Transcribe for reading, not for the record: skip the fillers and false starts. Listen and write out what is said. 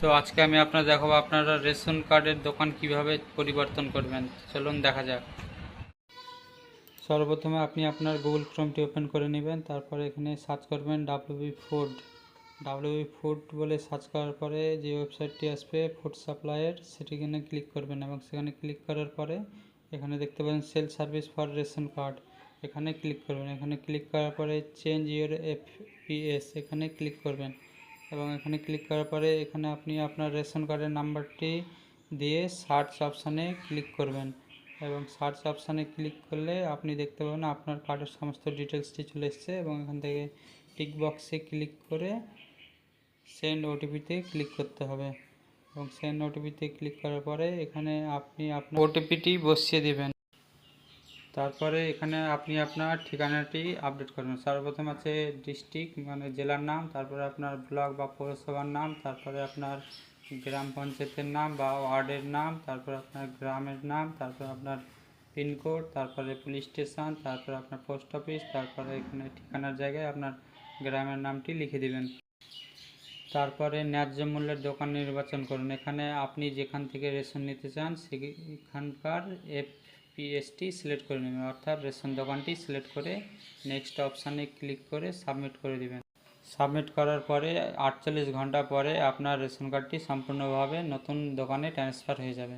তো আজকে আমি আপনার দেখাবো আপনারা রেশন কার্ডের দোকান কিভাবে পরিবর্তন করবেন। চলুন দেখা যাক। সর্বপ্রথমে আপনি আপনার গুগল ক্রোমটি ওপেন করে নেবেন, তারপরে এখানে সার্চ করবেন ডাব্লিউবি ফুড বলে সার্চ করার পরে যে ওয়েবসাইটটি আসবে ফুড সাপ্লাইয়ের, সেটিখানে ক্লিক করবেন এবং সেখানে ক্লিক করার পরে এখানে দেখতে পাবেন sale service for ration card, এখানে ক্লিক করবেন। এখানে ক্লিক করার পরে চেঞ্জ ইউর এফপিএস এখানে ক্লিক করবেন এবং এখানে ক্লিক করার পরে এখানে আপনি আপনার রেশন কার্ডের নাম্বারটি দিয়ে সার্চ অপশানে ক্লিক করবেন এবং সার্চ অপশানে ক্লিক করলে আপনি দেখতে পাবেন আপনার কার্ডের সমস্ত ডিটেলসটি চলে এসছে এবং এখান থেকে টিক বক্সে ক্লিক করে সেন্ড ওটিপিতে ক্লিক করতে হবে এবং সেন্ড ওটিপিতে ক্লিক করার পরে এখানে আপনি আপনার ওটিপিটি বসিয়ে দেবেন। তারপরে এখানে আপনি আপনার ঠিকানাটি আপডেট করবেন। সর্বপ্রথম আছে ডিস্ট্রিক্ট মানে জেলার নাম, তারপরে আপনার ব্লক বা পৌরসভার নাম, তারপরে আপনার গ্রাম পঞ্চায়েতের নাম বা ওয়ার্ডের নাম, তারপরে আপনার গ্রামের নাম, তারপরে আপনার পিনকোড, তারপরে পুলিশ স্টেশন, তারপরে আপনার পোস্ট অফিস, তারপরে এখানে ঠিকানার জায়গায় আপনার গ্রামের নামটি লিখে দেবেন। তারপরে ন্যায্য মূল্যের দোকান নির্বাচন করুন। এখানে আপনি যেখান থেকে রেশন নিতে চান সেখানকার এফপিএসটি সিলেক্ট করে নেবেন, অর্থাৎ রেশন দোকানটি সিলেক্ট করে নেক্সট অপশানে ক্লিক করে সাবমিট করে দেবেন। সাবমিট করার পরে 48 ঘন্টা পরে আপনার রেশন কার্ডটি সম্পূর্ণভাবে নতুন দোকানে ট্রান্সফার হয়ে যাবে।